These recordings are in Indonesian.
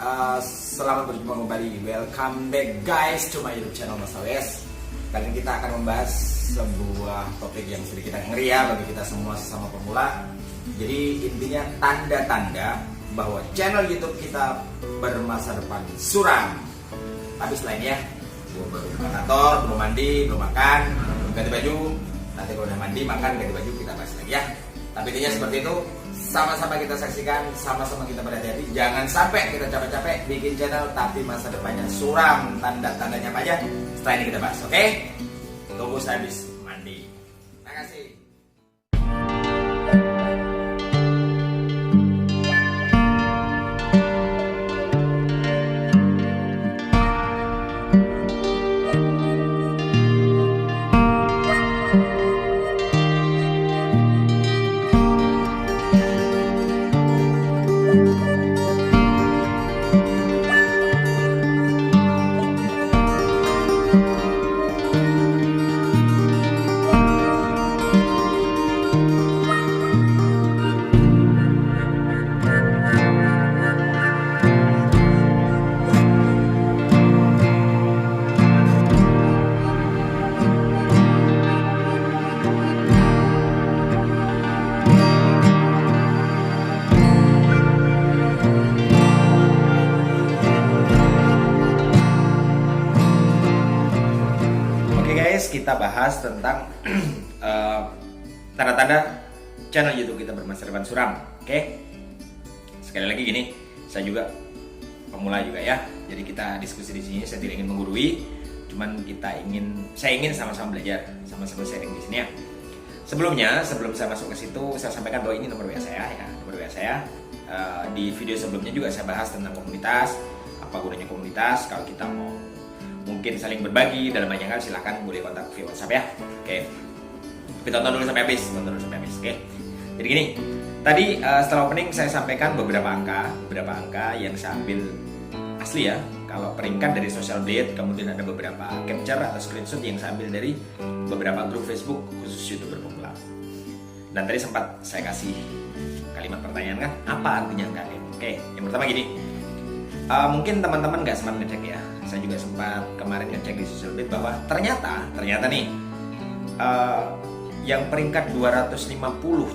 Selamat berjumpa kembali. Welcome back guys to my YouTube channel Mas AWS. Kali ini kita akan membahas sebuah topik yang sedikit ngeri ya bagi kita semua sesama pemula. Jadi intinya tanda-tanda bahwa channel YouTube kita bermasa depan suram. Tapi selain ya, gue baru buka kantor, belum mandi, belum makan, belum ganti baju. Nanti kalau udah mandi, makan, ganti baju, kita bahas lagi ya. Tapi intinya seperti itu. Sama-sama kita saksikan, sama-sama kita berhati-hati. Jangan sampai kita capek-capek bikin channel tapi masa depannya suram. Tanda-tandanya apa aja? Setelah ini kita bahas, oke? Tunggu saya habis mandi. Terima kasih. Kita bahas tentang tanda-tanda channel YouTube kita bermasa depan suram. Oke? Sekali lagi gini, saya juga pemula juga ya. Jadi kita diskusi di sini. Saya tidak ingin menggurui, saya ingin sama-sama belajar, sama-sama sharing di sini ya. Sebelum saya masuk ke situ, saya sampaikan bahwa ini nomor WA saya ya, nomor WA saya. Di video sebelumnya juga saya bahas tentang komunitas, apa gunanya komunitas. Kalau kita mau mungkin saling berbagi dalam banyak hal, silahkan boleh kontak via WhatsApp ya. Oke, kita tonton dulu sampai habis, Oke, jadi gini, tadi setelah opening saya sampaikan beberapa angka yang saya ambil asli ya. Kalau peringkat dari Social Blade, kemudian ada beberapa capture atau screenshot yang saya ambil dari beberapa grup Facebook khusus YouTuber pemula. Dan tadi sempat saya kasih kalimat pertanyaan kan, apa artinya angka ini? Oke, yang pertama gini. Mungkin teman-teman nggak sempat ngecek ya. Saya juga sempat kemarin ngecek di Social Blade bahwa ternyata nih yang peringkat 250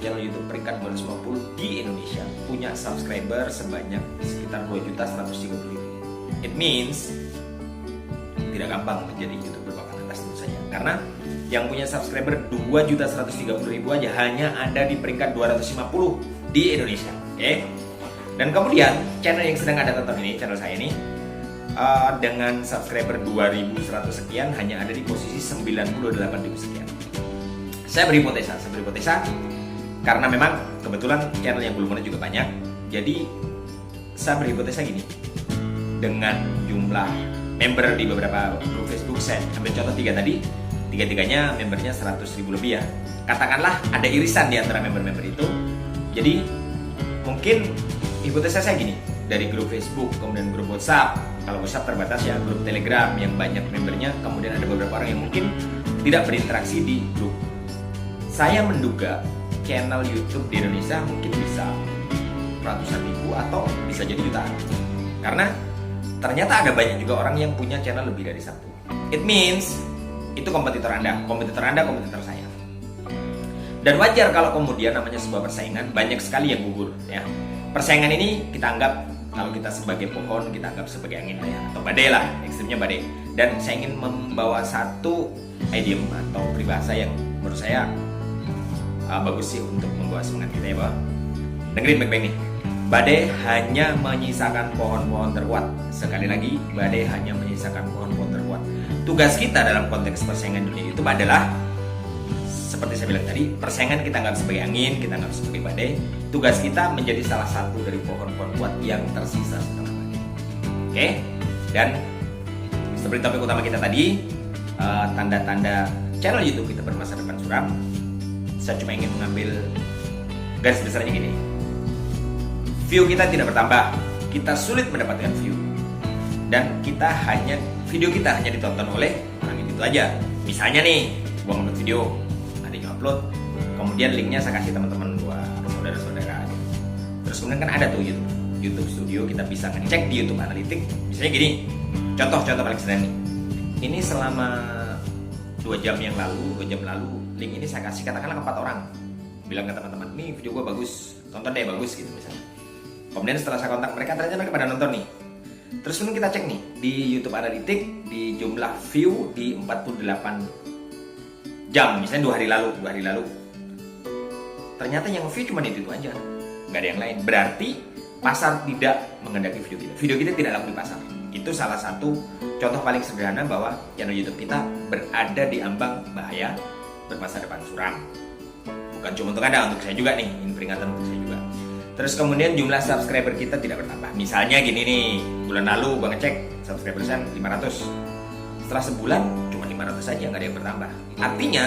channel YouTube peringkat 250 di Indonesia punya subscriber sebanyak sekitar 2.130.000. It means tidak gampang menjadi YouTuber papan atas tentu saja. Karena yang punya subscriber 2.130.000 aja hanya ada di peringkat 250 di Indonesia. Oke? Dan kemudian channel yang sedang Anda tonton ini, channel saya ini dengan subscriber 2.100 sekian hanya ada di posisi 98.000 sekian. Saya berhipotesa karena memang kebetulan channel yang belum ada juga banyak. Jadi saya berhipotesa gini, dengan jumlah member di beberapa grup Facebook, saya ambil contoh 3 tadi, tiga-tiganya membernya 100.000 lebih ya. Katakanlah ada irisan di antara member-member itu. Jadi mungkin hipotesa saya gini, dari grup Facebook, kemudian grup WhatsApp. Kalau WhatsApp terbatas ya, grup Telegram yang banyak membernya, kemudian ada beberapa orang yang mungkin tidak berinteraksi di grup. Saya menduga channel YouTube di Indonesia mungkin bisa ratusan ribu atau bisa jadi jutaan. Karena ternyata ada banyak juga orang yang punya channel lebih dari satu. It means itu kompetitor Anda, kompetitor saya. Dan wajar kalau kemudian namanya sebuah persaingan banyak sekali yang gugur ya. Persaingan ini kita anggap, kalau kita sebagai pohon, kita anggap sebagai angin ya, atau badai lah, ekstrimnya badai. Dan saya ingin membawa satu idiom atau peribahasa yang menurut saya bagus sih untuk membawa semangat kita ya, bahwa dengerin baik-baik nih. Badai hanya menyisakan pohon-pohon terkuat. Sekali lagi, badai hanya menyisakan pohon-pohon terkuat. Tugas kita dalam konteks persaingan dunia itu adalah seperti saya bilang tadi, persaingan kita anggap sebagai angin, kita anggap sebagai badai. Tugas kita menjadi salah satu dari pohon-pohon kuat yang tersisa setelah badai. Oke? Dan seperti topik utama kita tadi, tanda-tanda channel YouTube kita bermasa depan suram. Saya cuma ingin mengambil garis besarnya gini. View kita tidak bertambah, kita sulit mendapatkan view. Dan video kita hanya ditonton oleh orang itu aja. Misalnya nih, gua upload video, upload, kemudian linknya saya kasih teman-teman gua, saudara-saudara. Terus kemudian kan ada tuh YouTube Studio, kita bisa ngecek di YouTube Analytics. Misalnya gini, contoh paling sederhana nih. Ini selama 2 jam lalu, link ini saya kasih katakanlah ke 4 orang. Bilang ke teman-teman, nih video gue bagus, tonton deh, bagus gitu misalnya. Kemudian setelah saya kontak mereka, ternyata mereka pada nonton nih. Terus kemudian kita cek nih di YouTube Analytics, di jumlah view di 48 jam, misalnya 2 hari lalu. Ternyata yang view cuma itu aja, nggak ada yang lain. Berarti pasar tidak menghendaki video kita. Video kita tidak laku di pasar. Itu salah satu contoh paling sederhana bahwa channel YouTube kita berada di ambang bahaya bermasa depan suram. Bukan cuma untuk Anda, untuk saya juga nih. Ini peringatan untuk saya juga. Terus kemudian jumlah subscriber kita tidak bertambah. Misalnya gini nih, bulan lalu gue ngecek subscriber 500. Setelah sebulan cuma 500 saja, nggak ada yang bertambah. Artinya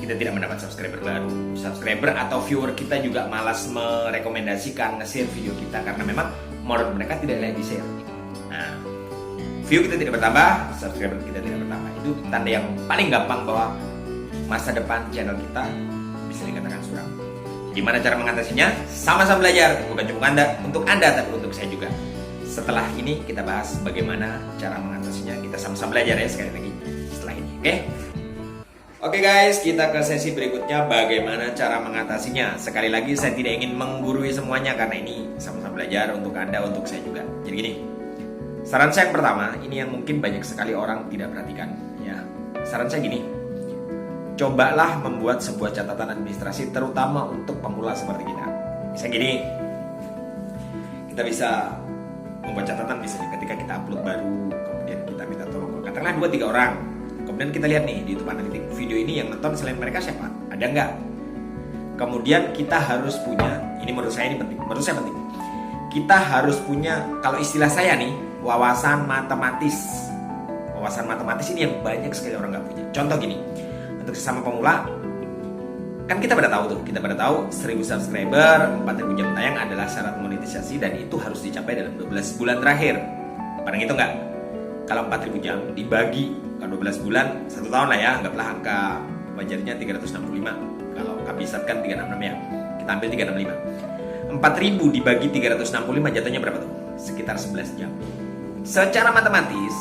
kita tidak mendapat subscriber baru. Subscriber atau viewer kita juga malas merekomendasikan nge-share video kita karena memang menurut mereka tidak layak di-share. Nah, view kita tidak bertambah, subscriber kita tidak bertambah. Itu tanda yang paling gampang bahwa masa depan channel kita bisa dikatakan suram. Gimana cara mengatasinya? Sama-sama belajar, bukan cuma untuk Anda, tapi untuk saya juga. Setelah ini kita bahas bagaimana cara mengatasinya. Kita sama-sama belajar ya sekali lagi setelah ini, oke? Oke guys, kita ke sesi berikutnya, bagaimana cara mengatasinya. Sekali lagi saya tidak ingin menggurui semuanya karena ini sama-sama belajar untuk Anda, untuk saya juga. Jadi gini, saran saya yang pertama, ini yang mungkin banyak sekali orang tidak perhatikan ya. Saran saya gini, cobalah membuat sebuah catatan administrasi terutama untuk pemula seperti kita. Misalnya gini, kita bisa membuat catatan misalnya ketika kita upload baru, kemudian kita minta tolong katakanlah 2-3 orang. Kemudian kita lihat nih di YouTube Analytics, video ini yang nonton selain mereka siapa? Ada nggak? Kemudian kita harus punya, ini menurut saya ini penting, menurut saya penting. Kita harus punya, kalau istilah saya nih, wawasan matematis. Wawasan matematis ini yang banyak sekali orang nggak punya. Contoh gini, untuk sesama pemula, kan kita pada tahu 1000 subscriber, 4000 jam tayang adalah syarat monetisasi dan itu harus dicapai dalam 12 bulan terakhir. Pada gitu nggak? Kalau 4000 jam dibagi ke 12 bulan, 1 tahun lah ya, anggaplah angka wajarnya 365. Kalau kabisat kan 366 ya, kita ambil 365. 4000 dibagi 365 jatuhnya berapa tuh? Sekitar 11 jam. Secara matematis,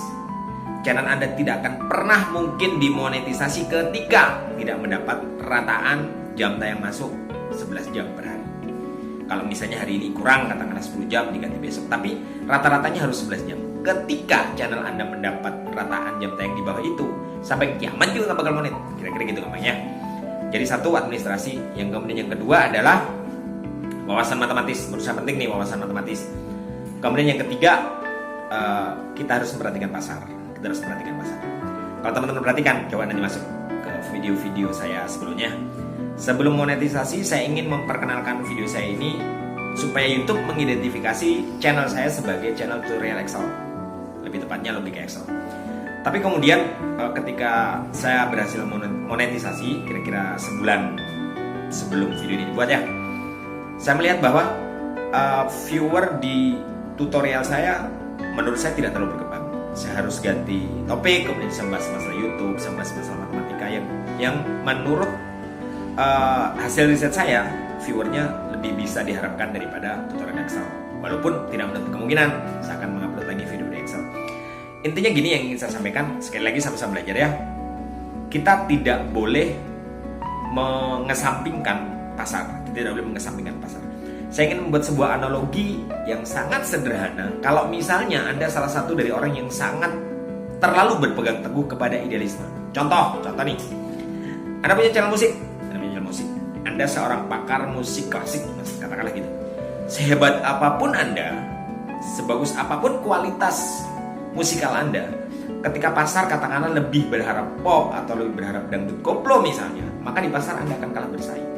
channel Anda tidak akan pernah mungkin dimonetisasi ketika tidak mendapat rataan jam tayang masuk 11 jam per hari. Kalau misalnya hari ini kurang, katakanlah 10 jam diganti besok, tapi rata-ratanya harus 11 jam. Ketika channel Anda mendapat rataan jam tayang di bawah itu, sampai kiamat juga nggak bakal monet. Kira-kira gitu gampangnya. Jadi satu, administrasi. Yang kemudian yang kedua adalah wawasan matematis. Menurut saya penting nih wawasan matematis. Kemudian yang ketiga, kita harus memperhatikan pasar. Kalau teman-teman perhatikan, coba nanti masuk ke video-video saya sebelumnya. Sebelum monetisasi, saya ingin memperkenalkan video saya ini supaya YouTube mengidentifikasi channel saya sebagai channel tutorial Excel. Lebih tepatnya logika Excel. Tapi kemudian ketika saya berhasil monetisasi, kira-kira sebulan sebelum video ini dibuat ya, saya melihat bahwa viewer di tutorial saya menurut saya tidak terlalu berkembang. Saya harus ganti topik, kemudian saya bahas masalah YouTube, saya bahas masalah matematika yang menurut hasil riset saya, viewernya lebih bisa diharapkan daripada tutorial Excel. Walaupun tidak menutup kemungkinan saya akan mengupload lagi video di Excel. Intinya gini yang ingin saya sampaikan, sekali lagi sama-sama belajar ya. Kita tidak boleh mengesampingkan pasar. Saya ingin membuat sebuah analogi yang sangat sederhana. Kalau misalnya Anda salah satu dari orang yang sangat terlalu berpegang teguh kepada idealisme. Contoh nih. Anda punya channel musik. Anda seorang pakar musik klasik, katakanlah gitu. Sehebat apapun Anda, sebagus apapun kualitas musikal Anda, ketika pasar katakanlah lebih berharap pop atau lebih berharap dangdut koplo misalnya, maka di pasar Anda akan kalah bersaing.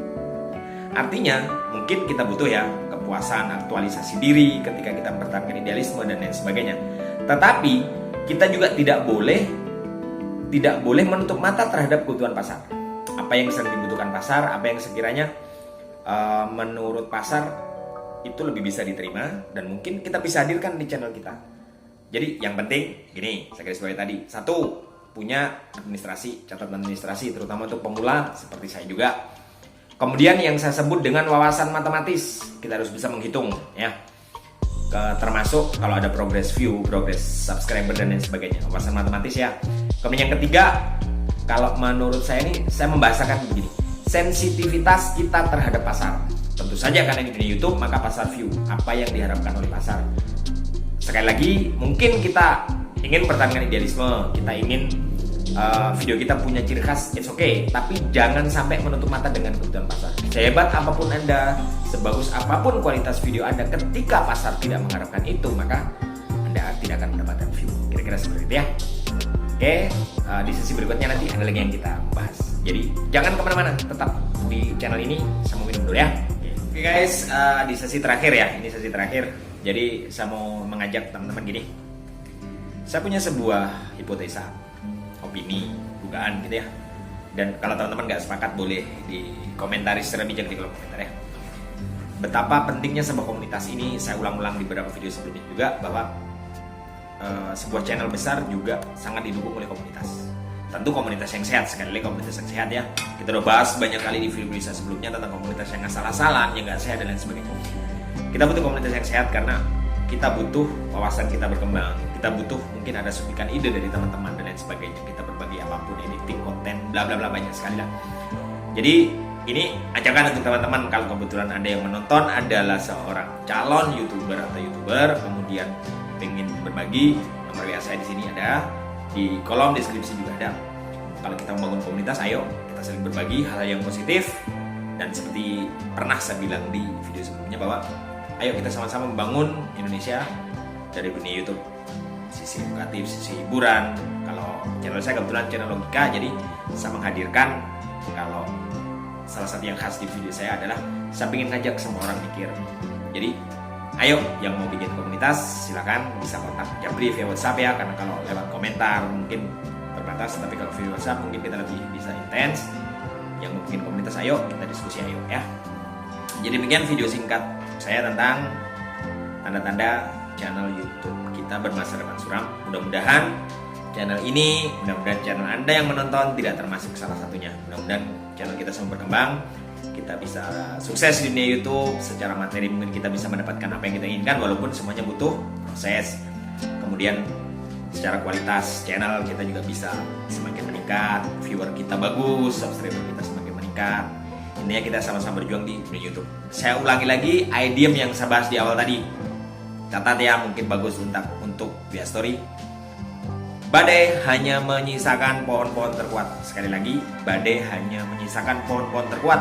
Artinya mungkin kita butuh ya kepuasan, aktualisasi diri ketika kita mempertahankan idealisme dan lain sebagainya. Tetapi kita juga tidak boleh menutup mata terhadap kebutuhan pasar. Apa yang sedang dibutuhkan pasar, apa yang sekiranya menurut pasar itu lebih bisa diterima dan mungkin kita bisa hadirkan di channel kita. Jadi yang penting gini, saya garis bawahi tadi. Satu, punya administrasi, catatan administrasi terutama untuk pemula seperti saya juga. Kemudian yang saya sebut dengan wawasan matematis, kita harus bisa menghitung ya. termasuk kalau ada progress view, progress subscriber dan lain sebagainya, wawasan matematis ya. Kemudian yang ketiga, kalau menurut saya ini saya membahasakan begini, sensitivitas kita terhadap pasar. Tentu saja karena ini di YouTube maka pasar view, apa yang diharapkan oleh pasar. Sekali lagi, mungkin kita ingin pertahankan idealisme, kita ingin video kita punya ciri khas, it's okay, tapi jangan sampai menutup mata dengan kebutuhan pasar. Sehebat apapun Anda, sebagus apapun kualitas video Anda, ketika pasar tidak mengharapkan itu, maka Anda tidak akan mendapatkan view. Kira-kira seperti itu ya. Oke, di sesi berikutnya nanti ada lagi yang kita bahas. Jadi jangan kemana-mana, tetap di channel ini. Saya mau minum dulu ya. Oke guys, di sesi terakhir ya, ini sesi terakhir. Jadi saya mau mengajak teman-teman gini. Saya punya sebuah hipotesa, opini, dugaan gitu ya. Dan kalau teman-teman nggak sepakat boleh dikomentari secara bijak di kolom komentar ya. Betapa pentingnya sebuah komunitas ini saya ulang-ulang di beberapa video sebelumnya juga, bahwa sebuah channel besar juga sangat didukung oleh komunitas. Tentu komunitas yang sehat, sekali lagi komunitas yang sehat ya. Kita udah bahas banyak kali di video saya sebelumnya tentang komunitas yang asal-asalan, yang nggak sehat dan lain sebagainya. Kita butuh komunitas yang sehat karena kita butuh wawasan kita berkembang. Kita butuh mungkin ada suntikan ide dari teman-teman dan lain sebagainya. Kita berbagi apapun, editing, konten, bla bla bla, banyak sekali lah. Jadi ini ajakan untuk teman-teman, kalau kebetulan Anda yang menonton adalah seorang calon YouTuber atau YouTuber, kemudian ingin berbagi, nomor WA saya di sini ada, di kolom deskripsi juga ada. Kalau kita membangun komunitas, ayo kita saling berbagi hal yang positif. Dan seperti pernah saya bilang di video sebelumnya, bahwa ayo kita sama-sama membangun Indonesia dari dunia YouTube, sisi edukatif, sisi hiburan. Kalau channel saya kebetulan channel logika, jadi saya menghadirkan, kalau salah satu yang khas di video saya adalah saya ingin ngajak semua orang mikir. Jadi ayo yang mau bikin komunitas silakan bisa kontak Japri via WhatsApp ya, karena kalau lewat komentar mungkin terbatas, tapi kalau via WhatsApp mungkin kita lebih bisa intens. Yang mau bikin komunitas, ayo kita diskusi, ayo ya. Jadi demikian video singkat saya tentang tanda-tanda channel YouTube kita bermasa depan suram. Mudah-mudahan channel ini, mudah-mudahan channel Anda yang menonton tidak termasuk salah satunya. Mudah-mudahan channel kita semua berkembang, kita bisa sukses di dunia YouTube. Secara materi mungkin kita bisa mendapatkan apa yang kita inginkan, walaupun semuanya butuh proses. Kemudian secara kualitas channel kita juga bisa semakin meningkat, viewer kita bagus, subscriber kita semakin meningkat. Intinya kita sama-sama berjuang di dunia YouTube. Saya ulangi lagi idiom yang saya bahas di awal tadi. Catat ya, mungkin bagus untuk via story. Badai hanya menyisakan pohon-pohon terkuat. Sekali lagi, badai hanya menyisakan pohon-pohon terkuat.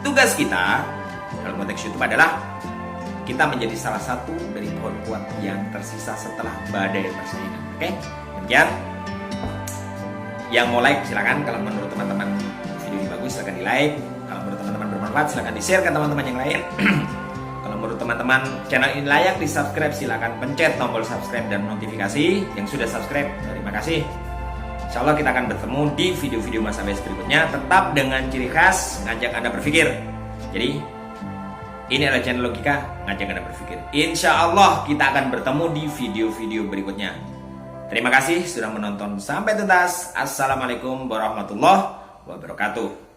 Tugas kita dalam konteks YouTube adalah kita menjadi salah satu dari pohon kuat yang tersisa setelah badai berselinan. Oke, demikian. Yang mau like silakan. Kalau menurut teman-teman video ini bagus silakan di like. Kalau menurut teman-teman bermanfaat silakan di share ke teman-teman yang lain. Kalau menurut teman-teman channel ini layak di subscribe, silakan pencet tombol subscribe dan notifikasi. Yang sudah subscribe, terima kasih. Insya Allah kita akan bertemu di video-video Mas Abes berikutnya, tetap dengan ciri khas ngajak Anda berpikir. Jadi ini adalah channel logika, ngajak Anda berpikir. Insya Allah kita akan bertemu di video-video berikutnya. Terima kasih sudah menonton sampai tuntas. Assalamualaikum warahmatullahi wabarakatuh.